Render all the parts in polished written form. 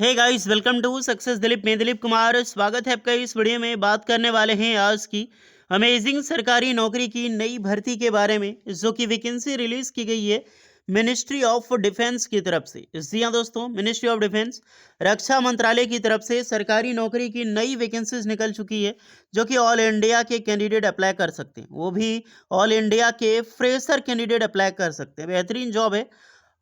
Hey guys, welcome to success Dilip. मैं दिलीप कुमार, स्वागत है आपका इस वीडियो में। बात करने वाले हैं आज की अमेजिंग सरकारी नौकरी की नई भर्ती के बारे में, जो कि वैकेंसी रिलीज की गई है मिनिस्ट्री ऑफ डिफेंस की तरफ से। जी हाँ दोस्तों, मिनिस्ट्री ऑफ डिफेंस रक्षा मंत्रालय की तरफ से सरकारी नौकरी की नई वैकेंसीज निकल चुकी है, जो कि ऑल इंडिया के कैंडिडेट अप्लाई कर सकते हैं। वो भी ऑल इंडिया के फ्रेशर कैंडिडेट अप्लाई कर सकते हैं। बेहतरीन जॉब है।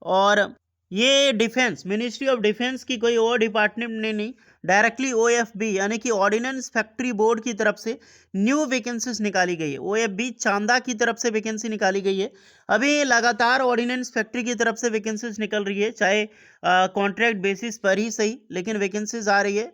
और ये डिफेंस, मिनिस्ट्री ऑफ डिफेंस की कोई और डिपार्टमेंट ने नहीं, डायरेक्टली ओएफबी यानी कि ऑर्डिनेंस फैक्ट्री बोर्ड की तरफ से न्यू वैकेंसीज निकाली गई है। ओएफबी चांदा की तरफ से वैकेंसी निकाली गई है। अभी लगातार ऑर्डिनेंस फैक्ट्री की तरफ से वैकेंसीज निकल रही है, चाहे कॉन्ट्रैक्ट बेसिस पर ही सही, लेकिन वैकेंसीज आ रही है।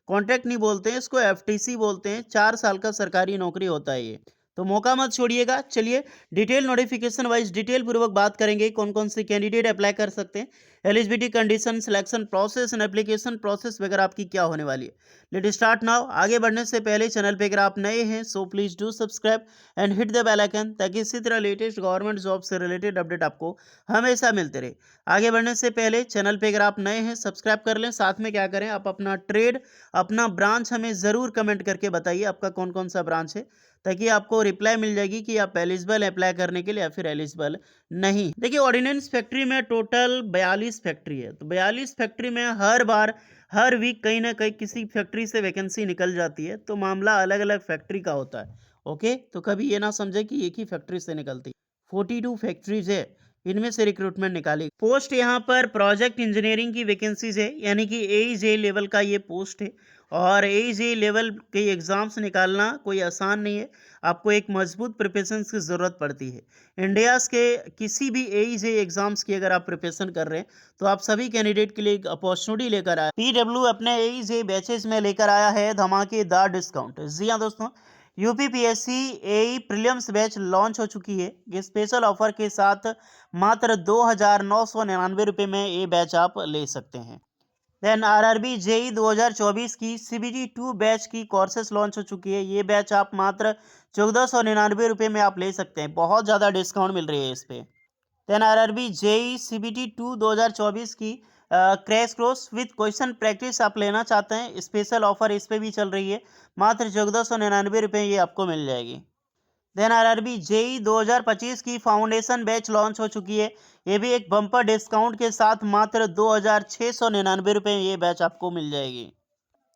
कॉन्ट्रैक्ट नहीं बोलते हैं इसको, एफटीसी बोलते हैं। 4 साल का सरकारी नौकरी होता है ये, तो मौका मत छोड़िएगा। चलिए डिटेल नोटिफिकेशन वाइज डिटेल पूर्वक बात करेंगे कौन कौन से कैंडिडेट अप्लाई कर सकते हैं, eligibility condition, selection process and application process वगैरह आपकी क्या होने वाली है। Let start now. आगे बढ़ने से पहले चैनल पे अगर आप नए हैं so please do subscribe and hit the bell icon, ताकि इसी तरह लेटेस्ट गवर्नमेंट जॉब से रिलेटेड अपडेट आपको हमेशा मिलते रहे। आगे बढ़ने से पहले चैनल पे अगर आप नए हैं सब्सक्राइब कर लें, साथ में क्या करें, आप अपना ट्रेड, अपना ब्रांच हमें ज़रूर कमेंट करके बताइए आपका कौन कौन सा ब्रांच है, ताकि आपको रिप्लाई मिल जाएगी कि आप एलिजिबल अप्लाई करने के लिए या फिर एलिजिबल नहीं। देखिए, ऑर्डिनेंस फैक्ट्री में टोटल 42 फैक्ट्री है, तो 42 फैक्ट्री में हर बार हर वीक कहीं ना कहीं किसी फैक्ट्री से वैकेंसी निकल जाती है, तो मामला अलग अलग फैक्ट्री का होता है। ओके, तो कभी ये ना समझे कि एक ही फैक्ट्री से निकलती। 42 फैक्ट्रीज है, इनमें से रिक्रूटमेंट निकाली। पोस्ट यहाँ पर प्रोजेक्ट इंजीनियरिंग की वैकेंसीज है, यानी कि एईजे लेवल का ये पोस्ट है। और एईजे लेवल के एग्ज़ाम्स निकालना कोई आसान नहीं है, आपको एक मजबूत प्रिपरेशन की ज़रूरत पड़ती है। इंडियाज़ के किसी भी एईजे एग्ज़ाम्स की अगर आप प्रिपरेशन कर रहे हैं, तो आप सभी कैंडिडेट के लिए एक अपॉर्चुनिटी लेकर आया। पीडब्ल्यू अपने एईजे बैचेस में लेकर आया है धमाकेदार डिस्काउंट। जी हाँ दोस्तों, यूपीपीएससी एई प्रीलिम्स बैच लॉन्च हो चुकी है। ये स्पेशल ऑफर के साथ मात्र 2,999 में ये बैच आप ले सकते हैं। देन आरआरबी जेई 2024 की सीबीटी 2 बैच की कोर्सेस लॉन्च हो चुकी है। ये बैच आप मात्र 1499 में आप ले सकते हैं। बहुत ज़्यादा डिस्काउंट मिल रही है इस पर। देन आरआरबी जेई सीबीटी 2 2024 की crash course with question practice आप लेना चाहते हैं, स्पेशल ऑफर इस पर भी चल रही है। मात्र 1499 ये आपको मिल जाएगी। देन आरआरबी जेई 2025 की फाउंडेशन बैच लॉन्च हो चुकी है। ये भी एक बम्पर डिस्काउंट के साथ मात्र 2,699 ये बैच आपको मिल जाएगी।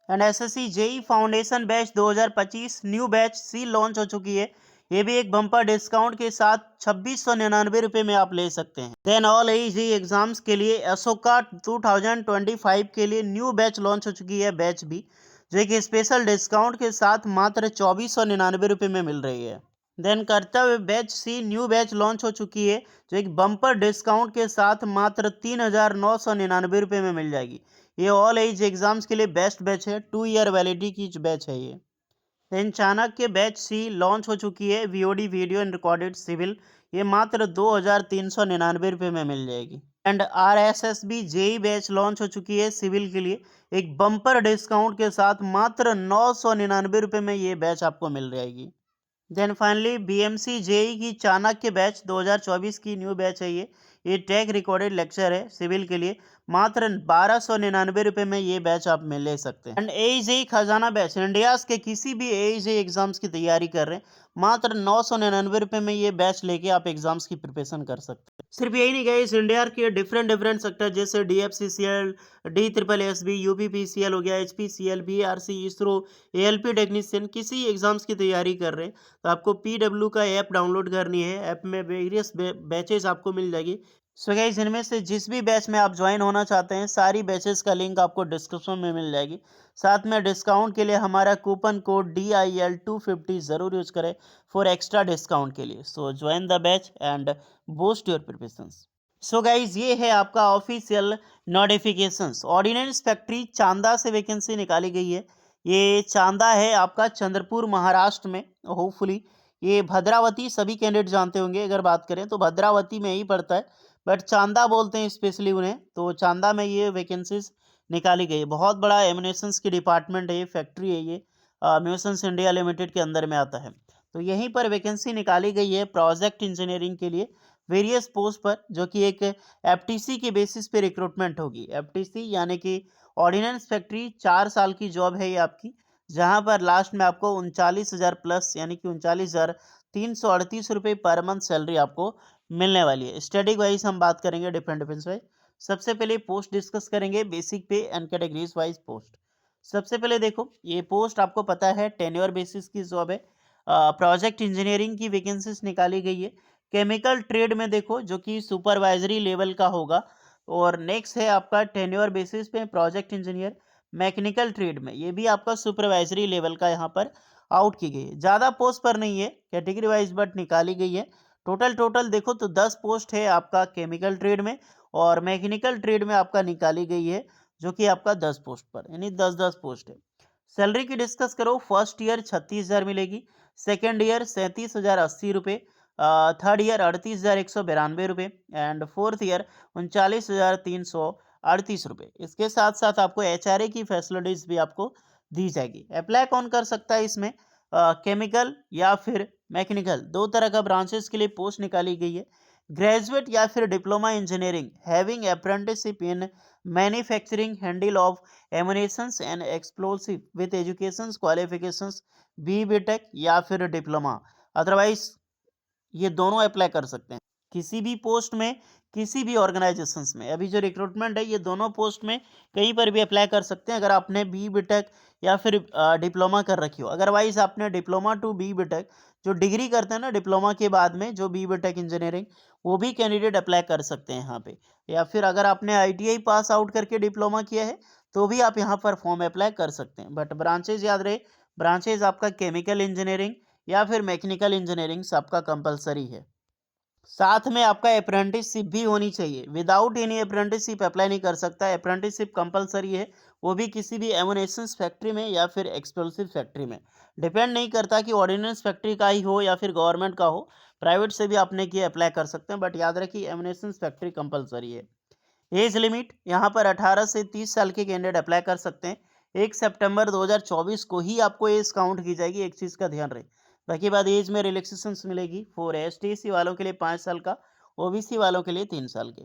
And SSC JE foundation batch 2025 new batch सी लॉन्च हो चुकी है। ये भी एक बम्पर डिस्काउंट के साथ 2,699 में आप ले सकते हैं। देन ऑल एजी एग्जाम्स के लिए एसोका 2025 के लिए न्यू बैच लॉन्च हो चुकी है, बैच भी, जो एक स्पेशल डिस्काउंट के साथ मात्र 2,499 में मिल रही है। देन कर्तव्य बैच सी न्यू बैच लॉन्च हो चुकी है, जो एक बम्पर डिस्काउंट के साथ मात्र 3,999 में मिल जाएगी। ये ऑल एज एग्जाम्स के लिए बेस्ट बैच है, 2 ईयर वैलिडिटी की बैच है ये। देन चाणक्य बैच सी लॉन्च हो चुकी है, VOD video and recorded civil, ये मात्र 2,399 में मिल जाएगी। And RSSB JE batch launch हो चुकी है सिविल के लिए, एक बम्पर डिस्काउंट के साथ मात्र 999 में ये बैच आपको मिल जाएगी। देन फाइनली बीएमसी जेई की चाणक्य बैच 2024 की न्यू बैच है ये टैग रिकॉर्डेड लेक्चर है सिविल के लिए, मात्र 1,299 में ये बैच आप में ले सकते हैं। एंड एईजे खजाना बैच, इंडिया के किसी भी एईजे एग्जाम्स की तैयारी कर रहे हैं, मात्र 999 में ये बैच लेके आप एग्जाम्स की प्रिपरेशन कर सकते हैं। सिर्फ यही नहीं गए, इस इंडिया के डिफरेंट सेक्टर जैसे डीएफसीसीएल, DSSB, यूपीपीसीएल हो गया, HPCL, BRC, ISRO, ALP technician, किसी एग्जाम्स की तैयारी कर रहे हैं, तो आपको पीडब्ल्यू का ऐप डाउनलोड करनी है। ऐप में वेरियस बैचेस आपको मिल जाएगी। सो गाइस, इनमें से जिस भी बैच में आप ज्वाइन होना चाहते हैं, सारी बैचेस का लिंक आपको डिस्क्रिप्शन में मिल जाएगी। साथ में डिस्काउंट के लिए हमारा कूपन कोड DIL250 ज़रूर यूज करें फॉर एक्स्ट्रा डिस्काउंट के लिए। सो join the batch and boost your preparations. So guys, ये है आपका ऑफिशियल नोटिफिकेशंस। ऑर्डिनेंस फैक्ट्री चांदा से वैकेंसी निकाली गई है। ये चांदा है आपका चंद्रपुर महाराष्ट्र में। होपफुली ये भद्रावती सभी कैंडिडेट जानते होंगे, अगर बात करें तो भद्रावती में ही पड़ता है, बट चांदा बोलते हैं स्पेशली उन्हें। तो चांदा में ये वैकेंसीज निकाली गई है। बहुत बड़ा एमिनेशंस की डिपार्टमेंट है, ये फैक्ट्री है, ये म्यूसन्स इंडिया लिमिटेड के अंदर में आता है। तो यहीं पर वैकेंसी निकाली गई है प्रोजेक्ट इंजीनियरिंग के लिए। वेरियस पोस्ट पर, जो कि एक एफटीसी के बेसिस पे रिक्रूटमेंट होगी। एफटीसी यानी कि ऑर्डिनेंस फैक्ट्री, 4 साल की जॉब है ये आपकी, जहां पर लास्ट में आपको 39,000 प्लस यानी कि 39,338 रुपये पर मंथ सैलरी आपको मिलने वाली है। स्टडी वाइज हम बात करेंगे, डिफरेंट डिफरेंस वाइज। सबसे पहले पोस्ट डिस्कस करेंगे, बेसिक पे एंड कैटेगरीज वाइज पोस्ट। सबसे पहले देखो, ये पोस्ट आपको पता है टेन्योर बेसिस की जॉब है। प्रोजेक्ट इंजीनियरिंग की वैकेंसीज निकाली गई है। केमिकल ट्रेड में देखो, जो कि सुपरवाइजरी लेवल का होगा। और नेक्स्ट है आपका टेन्योर बेसिस पे प्रोजेक्ट इंजीनियर। मैकेनिकल ट्रेड में ये भी आपका सुपरवाइजरी लेवल का यहाँ पर आउट की गई है। ज़्यादा पोस्ट पर नहीं है कैटेगरी वाइज, बट निकाली गई है। टोटल देखो तो 10 पोस्ट है आपका केमिकल ट्रेड में, और मैकेनिकल ट्रेड में आपका निकाली गई है, जो कि आपका 10 पोस्ट पर, यानी 10-10 पोस्ट है। सैलरी की डिस्कस करो, फर्स्ट ईयर 36,000 मिलेगी, सेकेंड ईयर 37,080 रुपये, थर्ड ईयर 38,192 रुपये, एंड फोर्थ ईयर 39,338 रुपये। इसके साथ साथ आपको एचआरए की फैसिलिटीज भी आपको दी जाएगी। अप्लाई कौन कर सकता है इसमें? केमिकल या फिर मैकेनिकल, दो तरह का ब्रांचेस के लिए पोस्ट निकाली गई है। ग्रेजुएट या फिर diploma engineering having apprenticeship in manufacturing handle of ammunitions and explosive with education qualifications B Tech या फिर डिप्लोमा, अदरवाइज ये दोनों अप्लाई कर सकते हैं किसी भी पोस्ट में, किसी भी ऑर्गेनाइजेशंस में। अभी जो रिक्रूटमेंट है, ये दोनों पोस्ट में कहीं पर भी अप्लाई कर सकते हैं, अगर आपने बीटेक या फिर डिप्लोमा कर रखी हो। अदरवाइज आपने डिप्लोमा टू बीटेक, जो डिग्री करते हैं ना डिप्लोमा के बाद में, जो बीटेक इंजीनियरिंग, वो भी कैंडिडेट अप्लाई कर सकते हैं यहाँ पे। या फिर अगर आपने आईटीआई पास आउट करके डिप्लोमा किया है, तो भी आप यहाँ पर फॉर्म अप्लाई कर सकते हैं। बट ब्रांचेज याद रहे, ब्रांचेज आपका केमिकल इंजीनियरिंग या फिर मैकेनिकल इंजीनियरिंग आपका कंपलसरी है। साथ में आपका अप्रेंटिसशिप भी होनी चाहिए। विदाउट एनी अप्रेंटिसशिप अप्लाई नहीं कर सकता। अप्रेंटिसशिप कंपलसरी है, वो भी किसी भी एमुनेशंस फैक्ट्री में या फिर एक्सप्लोसिव फैक्ट्री में। डिपेंड नहीं करता कि ऑर्डिनेंस फैक्ट्री का ही हो या फिर गवर्नमेंट का हो, प्राइवेट से भी आपने किए अप्लाई कर सकते हैं, बट याद रखिए एमुनेशंस फैक्ट्री कंपलसरी है। एज लिमिट यहाँ पर 18 से 30 साल के कैंडिडेट अप्लाई कर सकते हैं। 1 सितंबर 2024 को ही आपको एज काउंट की जाएगी, एक चीज़ का ध्यान रहे। बाकी बाद एज में रिलैक्सेशन मिलेगी फॉर एसटीसी वालों के लिए 5 साल का, ओबीसी वालों के लिए 3 साल के।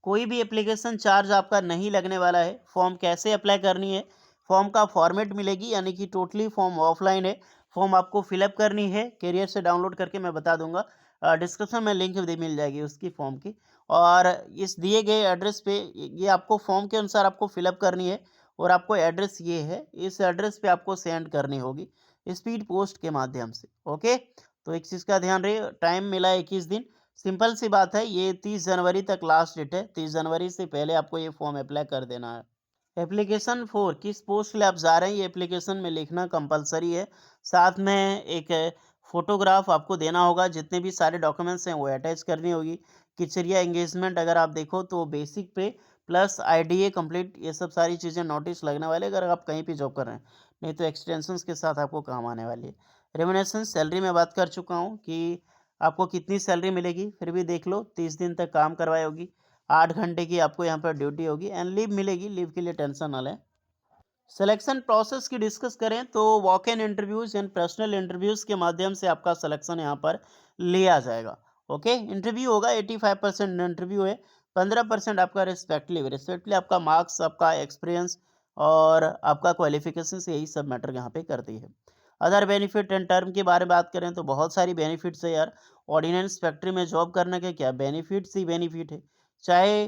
कोई भी एप्लीकेशन चार्ज आपका नहीं लगने वाला है। फॉर्म कैसे अप्लाई करनी है? फॉर्म का फॉर्मेट मिलेगी, यानी कि टोटली फॉर्म ऑफलाइन है। फॉर्म आपको फिलअप करनी है, कैरियर से डाउनलोड करके मैं बता दूंगा, डिस्क्रिप्शन में लिंक भी मिल जाएगी उसकी फॉर्म की। और इस दिए गए एड्रेस पे ये आपको फॉर्म के अनुसार आपको फिलअप करनी है, और आपको एड्रेस ये है, इस एड्रेस पे आपको सेंड करनी होगी स्पीड पोस्ट के माध्यम से। ओके, तो एक चीज़ का ध्यान रहे, टाइम मिला है 21 दिन। सिंपल सी बात है, ये 30 जनवरी तक लास्ट डेट है। 30 जनवरी से पहले आपको ये फॉर्म अप्लाई कर देना है। एप्लीकेशन फॉर किस पोस्ट के लिए आप जा रहे हैं, ये एप्लीकेशन में लिखना कंपलसरी है। साथ में एक फोटोग्राफ आपको देना होगा, जितने भी सारे डॉक्यूमेंट्स हैं वो अटैच करनी होगी। किचरिया एंगेजमेंट अगर आप देखो तो बेसिक पे प्लस आईडीए कंप्लीट, ये सब सारी चीज़ें नोटिस लगने वाले अगर आप कहीं भी जॉब कर रहे हैं, नहीं तो एक्सटेंशंस के साथ आपको काम आने वाली है। रेमुनेशन सैलरी में बात कर चुका हूँ कि आपको कितनी सैलरी मिलेगी, फिर भी देख लो 30 दिन तक काम करवाई होगी, 8 घंटे की आपको यहाँ पर ड्यूटी होगी, एंड लीव मिलेगी, लीव के लिए टेंशन ना लें। सिलेक्शन प्रोसेस की डिस्कस करें तो walk in interviews and personal interviews के माध्यम से आपका सिलेक्शन यहाँ पर लिया जाएगा। ओके, इंटरव्यू होगा, 85% इंटरव्यू है, 15% आपका रिस्पेक्टली आपका मार्क्स, आपका एक्सपीरियंस और आपका क्वालिफिकेशन, यही सब मैटर यहाँ पे करती है। अदर बेनिफिट एंड टर्म के बारे में बात करें तो बहुत सारी बेनिफिट्स है यार। ऑर्डिनेंस फैक्ट्री में जॉब करने के क्या बेनिफिट्स ही बेनिफिट है। चाहे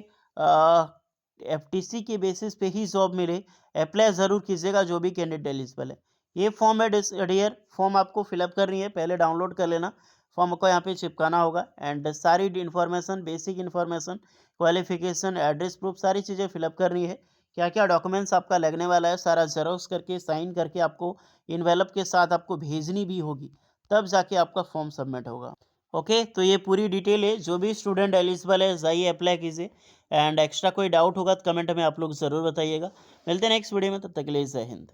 एफटीसी के बेसिस पे ही जॉब मिले, अप्लाई ज़रूर कीजिएगा जो भी कैंडिडेट एलिजिबल है। ये फॉर्म है डियर, फॉर्म आपको फिलअप करनी है, पहले डाउनलोड कर लेना। फॉर्म को यहाँ पे चिपकाना होगा, एंड सारी information, basic information, qualification, address proof, सारी चीज़ें फिलअप करनी है। क्या क्या डॉक्यूमेंट्स आपका लगने वाला है, सारा जेरोक्स करके साइन करके आपको इन्वेलप के साथ आपको भेजनी भी होगी, तब जाके आपका फॉर्म सबमिट होगा। ओके, तो ये पूरी डिटेल है। जो भी स्टूडेंट एलिजिबल है जाइए अप्लाई कीजिए, एंड एक्स्ट्रा कोई डाउट होगा तो कमेंट में आप लोग ज़रूर बताइएगा। मिलते हैं नेक्स्ट वीडियो में, तब तक के लिए जय हिंद।